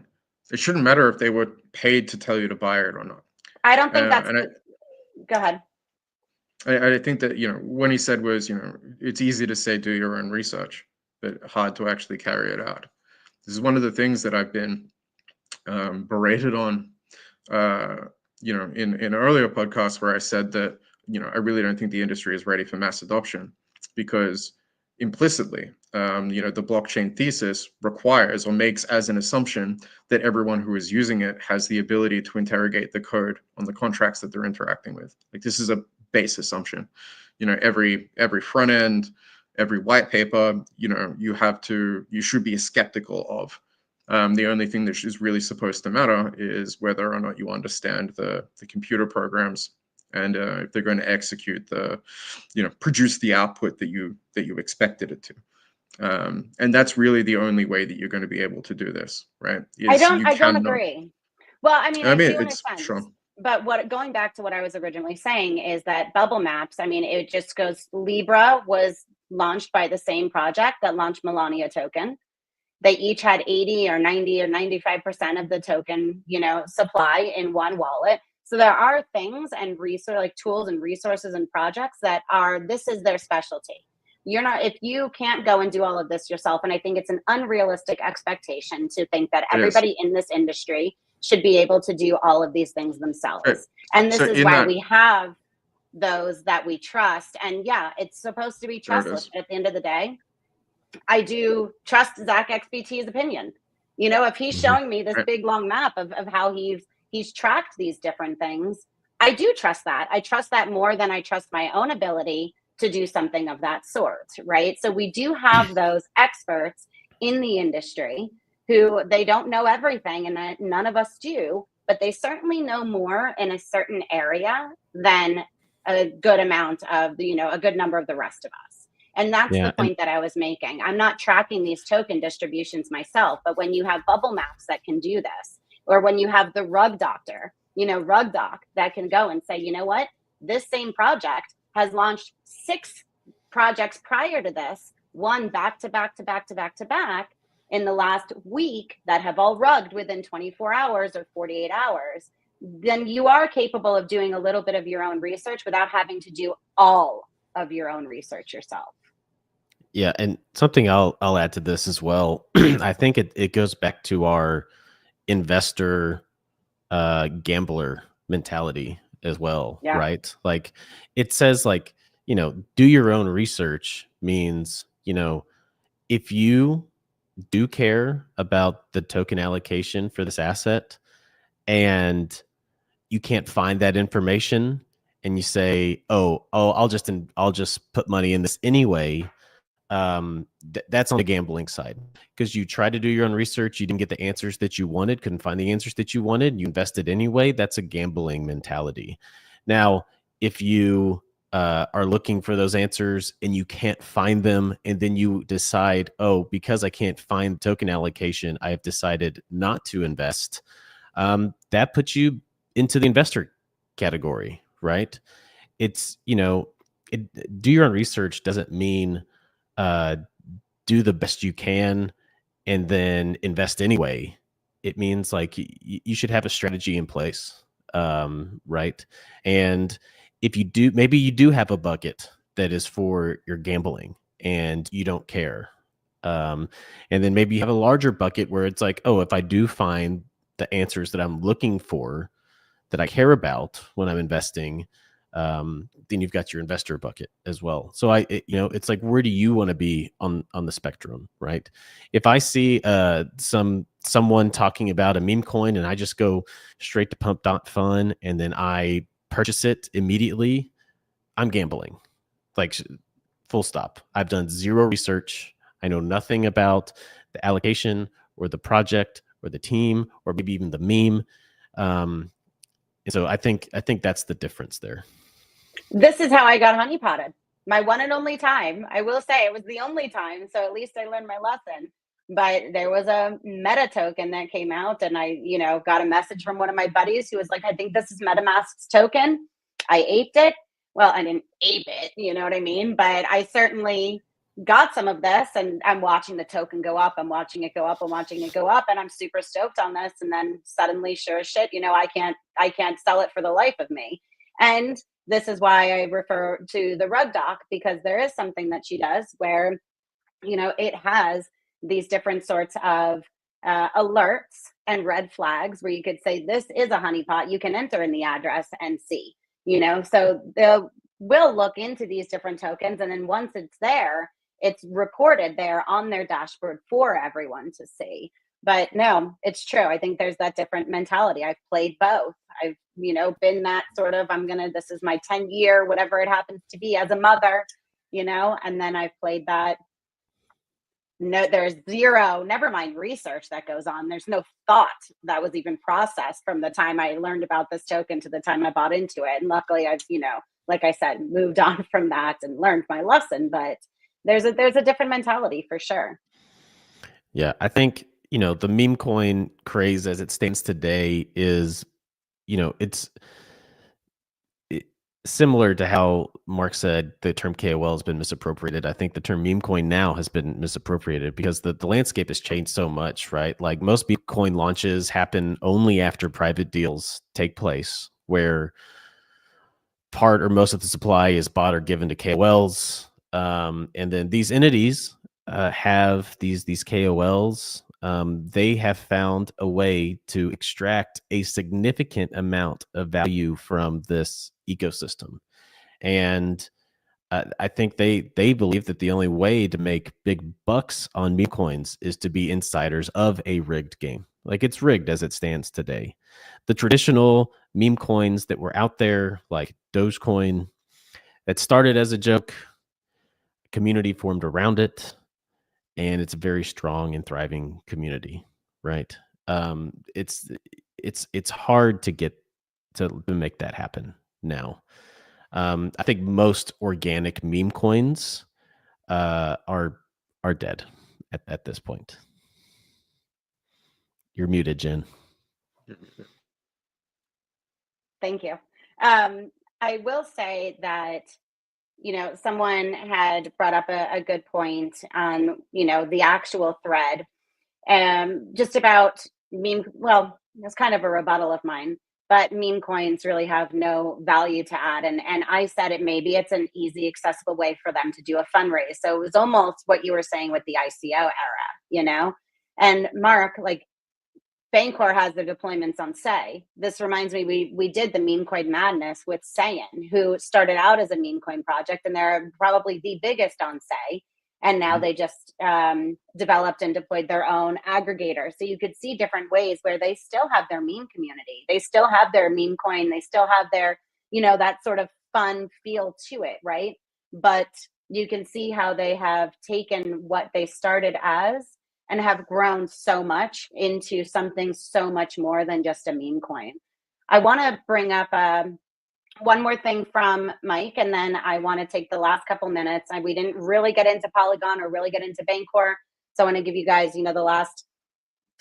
[SPEAKER 3] it shouldn't matter if they were paid to tell you to buy it or not.
[SPEAKER 1] I don't think that's. Go ahead.
[SPEAKER 3] I think that, when he said was, it's easy to say do your own research, but hard to actually carry it out. This is one of the things that I've been berated on, in earlier podcasts where I said that, I really don't think the industry is ready for mass adoption, because implicitly, the blockchain thesis requires or makes as an assumption that everyone who is using it has the ability to interrogate the code on the contracts that they're interacting with. Like, this is a base assumption. Every front end, every white paper, you should be skeptical of. The only thing that is really supposed to matter is whether or not you understand the computer programs, and if they're going to execute produce the output that you expected it to. And that's really the only way that you're going to be able to do this, right?
[SPEAKER 1] I don't agree. Well, I do in a sense.
[SPEAKER 3] Sure.
[SPEAKER 1] But going back to what I was originally saying is that bubble maps, it just goes, Libra was launched by the same project that launched Melania token. They each had 80 or 90 or 95% of the token, supply in one wallet. So there are things and tools and resources and projects that this is their specialty. If you can't go and do all of this yourself, and I think it's an unrealistic expectation to think that everybody in this industry should be able to do all of these things themselves.
[SPEAKER 3] Right.
[SPEAKER 1] And this
[SPEAKER 3] So
[SPEAKER 1] is
[SPEAKER 3] in
[SPEAKER 1] why
[SPEAKER 3] that-
[SPEAKER 1] we have those that we trust. And yeah, it's supposed to be
[SPEAKER 3] There it
[SPEAKER 1] trustless.
[SPEAKER 3] is.
[SPEAKER 1] At the end of the day, I do trust Zach XBT's opinion. You know, if he's
[SPEAKER 2] Mhm.
[SPEAKER 1] showing me this
[SPEAKER 3] Right.
[SPEAKER 1] big long map of how he's tracked these different things, I do trust that. I trust that more than I trust my own ability to do something of that sort, right? So we do have those experts in the industry who they don't know everything, and none of us do, but they certainly know more in a certain area than a good amount of, you know, a good number of the rest of us. And that's
[SPEAKER 2] Yeah,
[SPEAKER 1] the point that I was making. I'm not tracking these token distributions myself, but when you have bubble maps that can do this, or when you have the rug doctor, you know, rug doc that can go and say, you know what, this same project has launched 6 projects prior to this, one back to back to back to back to back in the last week that have all rugged within 24 hours or 48 hours, then you are capable of doing a little bit of your own research without having to do all of your own research yourself.
[SPEAKER 2] yeah, and something I'll add to this as well. I think it goes back to our investor gambler mentality as well,
[SPEAKER 1] Yeah.
[SPEAKER 2] right? Like it says, like, you know, do your own research means, you know, if you do care about the token allocation for this asset and you can't find that information and you say, oh, I'll just put money in this anyway, that's on the gambling side, because you tried to do your own research, you didn't get the answers that you wanted, couldn't find the answers that you wanted, you invested anyway. That's a gambling mentality. Now, if you are looking for those answers and you can't find them, and then you decide, oh, because I can't find token allocation, I have decided not to invest, that puts you into the investor category, right? It's, you know, do your own research doesn't mean do the best you can and then invest anyway. It means like you should have a strategy in place, right? And if you do, maybe you do have a bucket that is for your gambling and you don't care. And then maybe you have a larger bucket where it's like, oh, if I do find the answers that I'm looking for, that I care about when I'm investing, then you've got your investor bucket as well. So you know, it's like, where do you want to be on the spectrum, right? If I see someone talking about a meme coin and I just go straight to pump.fun and then I purchase it immediately, I'm gambling. Like, full stop. I've done zero research. I know nothing about the allocation or the project or the team or maybe even the meme. So I think that's the difference there.
[SPEAKER 1] This is how I got honeypotted. My one and only time. I will say it was the only time, so at least I learned my lesson. But there was a meta token that came out, and I, you know, got a message from one of my buddies who was like, I think this is MetaMask's token. I aped it. Well, I didn't ape it, you know what I mean? But I certainly got some of this, and I'm watching the token go up. I'm watching it go up. I'm watching it go up, and I'm super stoked on this. And then suddenly, sure as shit, you know, I can't sell it for the life of me. And this is why I refer to the rug doc, because there is something that she does where, you know, it has these different sorts of alerts and red flags where you could say, this is a honeypot. You can enter in the address and see, you know, so we'll look into these different tokens. And then once it's there, it's reported there on their dashboard for everyone to see. But no, it's true. I think there's that different mentality. I've played both. I've, you know, been that sort of, this is my 10-year, whatever it happens to be, as a mother, you know, and then I've played that. No, there's zero, never mind research that goes on. There's no thought that was even processed from the time I learned about this token to the time I bought into it. And luckily I've, you know, like I said, moved on from that and learned my lesson, but there's a different mentality for sure.
[SPEAKER 2] Yeah, I think, you know, the meme coin craze as it stands today is, you know, it's similar to how Mark said the term KOL has been misappropriated. I think the term meme coin now has been misappropriated because the landscape has changed so much, right? Like most meme coin launches happen only after private deals take place, where part or most of the supply is bought or given to KOLs. And then these entities have these KOLs they have found a way to extract a significant amount of value from this ecosystem. And I think they believe that the only way to make big bucks on meme coins is to be insiders of a rigged game. Like, it's rigged as it stands today. The traditional meme coins that were out there, like Dogecoin, that started as a joke, community formed around it, and it's a very strong and thriving community, right? It's hard to get to make that happen now. I think most organic meme coins are dead at this point. You're muted, Jen.
[SPEAKER 1] Thank you. I will say that, you know, someone had brought up a good point on, you know, the actual thread, just about meme. Well, it's kind of a rebuttal of mine, but meme coins really have no value to add. And I said it, maybe it's an easy, accessible way for them to do a fundraise. So it was almost what you were saying with the ICO era, you know? And Mark, like, Bancor has their deployments on Say. This reminds me, we did the Memecoin madness with Sayin, who started out as a meme coin project, and they're probably the biggest on Say. And now they just developed and deployed their own aggregator. So you could see different ways where they still have their meme community. They still have their meme coin. They still have their, you know, that sort of fun feel to it, right? But you can see how they have taken what they started as and have grown so much into something so much more than just a meme coin. I want to bring up one more thing from Mike, and then I want to take the last couple minutes. We didn't really get into Polygon or really get into Bancor, so I want to give you guys, you know, the last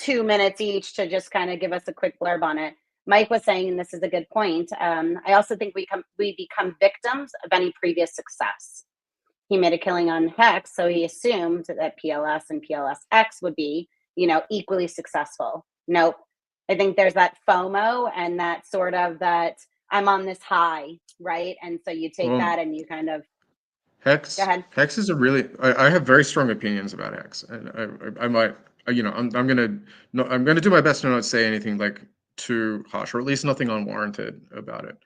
[SPEAKER 1] 2 minutes each to just kind of give us a quick blurb on it. Mike was saying, and this is a good point, I also think we become victims of any previous success. He made a killing on Hex, so he assumed that PLS and PLSX would be, you know, equally successful. Nope. I think there's that FOMO and that sort of that I'm on this high, right? And so you take that and you kind of
[SPEAKER 3] Hex.
[SPEAKER 1] Go ahead.
[SPEAKER 3] Hex is a really. I have very strong opinions about Hex, and I might, you know, I'm gonna do my best to not say anything like too harsh, or at least nothing unwarranted about it.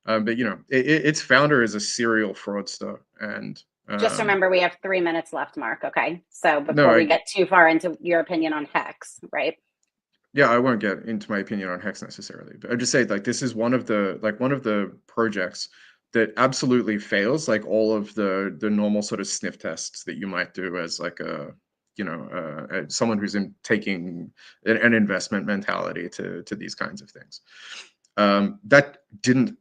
[SPEAKER 3] But you know, its founder is a serial fraudster, and
[SPEAKER 1] just remember we have 3 minutes left, Mark. Okay, so before
[SPEAKER 3] no,
[SPEAKER 1] we get too far into your opinion on Hex, right?
[SPEAKER 3] Yeah, I won't get into my opinion on Hex necessarily, but I just say, like, this is one of the projects that absolutely fails like all of the normal sort of sniff tests that you might do as like a, you know, someone who's taking an investment mentality to these kinds of things. That didn't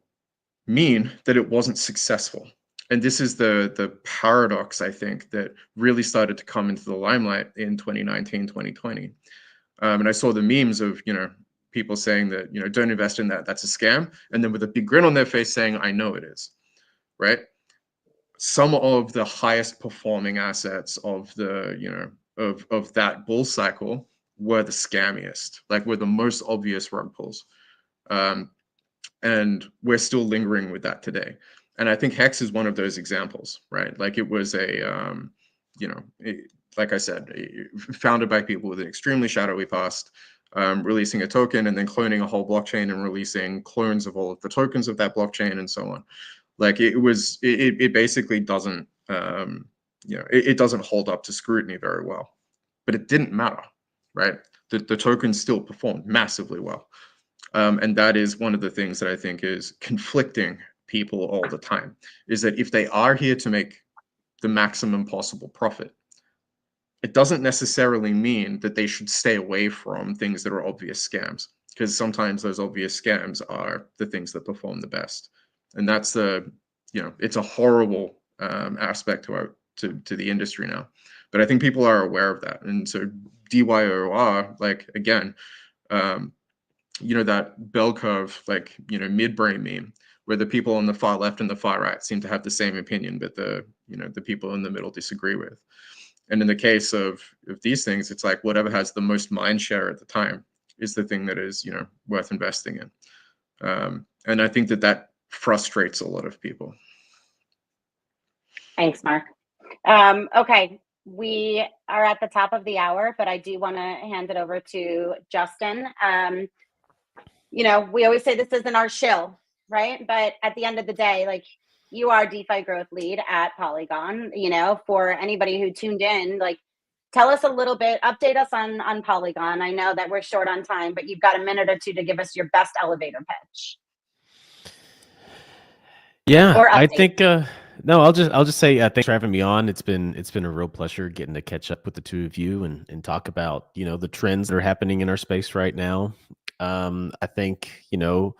[SPEAKER 3] mean that it wasn't successful. And this is the paradox, I think, that really started to come into the limelight in 2019, 2020. And I saw the memes of, you know, people saying that, you know, don't invest in that, that's a scam. And then with a big grin on their face saying, I know it is, right? Some of the highest performing assets of the, you know, of that bull cycle were the scammiest, like were the most obvious rug pulls. And we're still lingering with that today. And I think Hex is one of those examples, right? Like it was a, you know, like I said, founded by people with an extremely shadowy past, releasing a token and then cloning a whole blockchain and releasing clones of all of the tokens of that blockchain and so on. Like it basically doesn't, you know, it doesn't hold up to scrutiny very well. But it didn't matter, right? The tokens still performed massively well. And that is one of the things that I think is conflicting people all the time, is that if they are here to make the maximum possible profit, it doesn't necessarily mean that they should stay away from things that are obvious scams, because sometimes those obvious scams are the things that perform the best. And that's the, you know, it's a horrible aspect to the industry now. But I think people are aware of that. And so DYOR, like, again, you know, that bell curve, like, you know, midbrain meme, where the people on the far left and the far right seem to have the same opinion, but the, you know, the people in the middle disagree with. And in the case of these things, it's like whatever has the most mind share at the time is the thing that is, you know, worth investing in. And I think that that frustrates a lot of people.
[SPEAKER 1] Thanks, Mark. Okay, we are at the top of the hour, but I do want to hand it over to Justin. You know, we always say this isn't our shill, right? But at the end of the day, like, you are DeFi growth lead at Polygon. You know, for anybody who tuned in, like, tell us a little bit, update us on Polygon. I know that we're short on time, but you've got a minute or two to give us your best elevator pitch.
[SPEAKER 2] Yeah,
[SPEAKER 1] Or
[SPEAKER 2] I
[SPEAKER 1] update.
[SPEAKER 2] think no, I'll just say thanks for having me on. It's been a real pleasure getting to catch up with the two of you and talk about, you know, the trends that are happening in our space right now. I think, you know,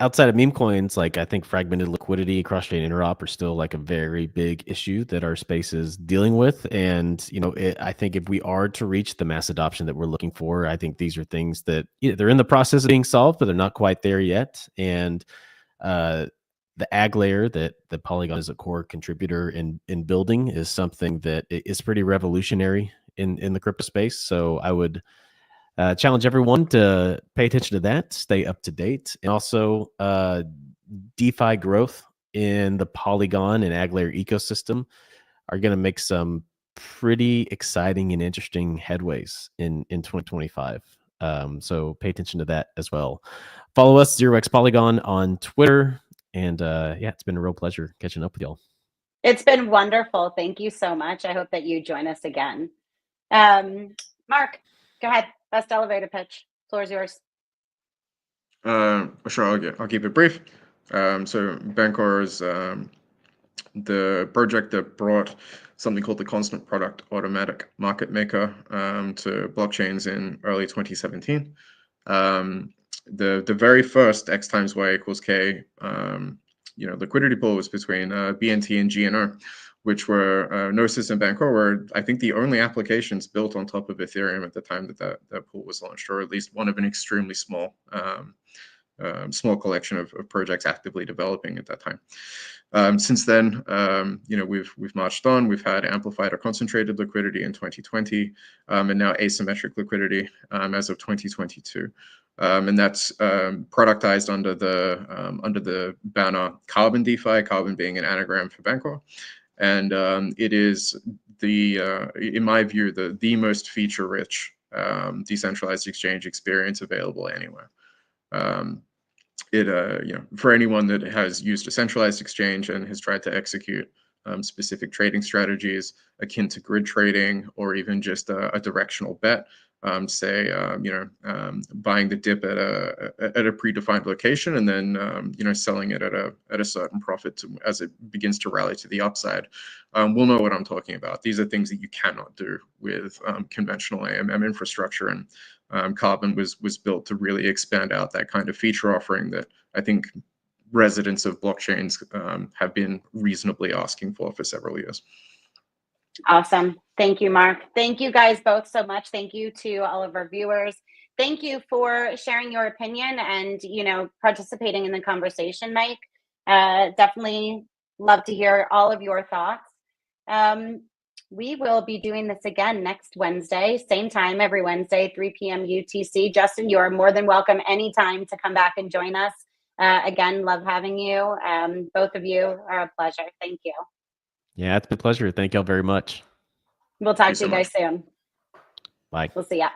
[SPEAKER 2] outside of meme coins, like, I think fragmented liquidity, cross-chain interop are still like a very big issue that our space is dealing with. And, you know, I think if we are to reach the mass adoption that we're looking for, I think these are things that, you know, they're in the process of being solved, but they're not quite there yet. And the ag layer that Polygon is a core contributor in building is something that is pretty revolutionary in the crypto space. So I would challenge everyone to pay attention to that, stay up to date, and also DeFi growth in the Polygon and ag layer ecosystem are going to make some pretty exciting and interesting headways in 2025. So pay attention to that as well. Follow us, 0x Polygon, on Twitter. And yeah, it's been a real pleasure catching up with y'all.
[SPEAKER 1] It's been wonderful. Thank you so much. I hope that you join us again. Mark, go ahead. Best elevator pitch. Floor is yours.
[SPEAKER 3] Sure, I'll keep it brief. So Bancor is the project that brought something called the constant product automatic market maker to blockchains in early 2017. The very first X times Y equals K you know, liquidity pool was between BNT and GNR, which were Gnosis and Bancor were, I think, the only applications built on top of Ethereum at the time that pool was launched, or at least one of an extremely small small collection of projects actively developing at that time. Since then, you know, we've marched on. We've had amplified or concentrated liquidity in 2020, and now asymmetric liquidity as of 2022. And that's productized under the banner Carbon DeFi, Carbon being an anagram for Bancor. And it is in my view, the most feature-rich decentralized exchange experience available anywhere. You know, for anyone that has used a centralized exchange and has tried to execute specific trading strategies akin to grid trading, or even just a directional bet, say, you know, buying the dip at a predefined location and then, you know, selling it at a certain profit as it begins to rally to the upside, we'll know what I'm talking about. These are things that you cannot do with conventional AMM infrastructure, and Carbon was built to really expand out that kind of feature offering that I think residents of blockchains have been reasonably asking for several years.
[SPEAKER 1] Awesome. Thank you, Mark. Thank you guys both so much. Thank you to all of our viewers. Thank you for sharing your opinion and, you know, participating in the conversation, Mike. Definitely love to hear all of your thoughts. We will be doing this again next Wednesday, same time every Wednesday, 3 p.m. UTC. Justin, you are more than welcome anytime to come back and join us. Again, love having you. Both of you are a pleasure. Thank you.
[SPEAKER 2] Yeah, it's been a pleasure. Thank y'all very much.
[SPEAKER 1] We'll talk to you guys soon.
[SPEAKER 2] Bye.
[SPEAKER 1] We'll see ya.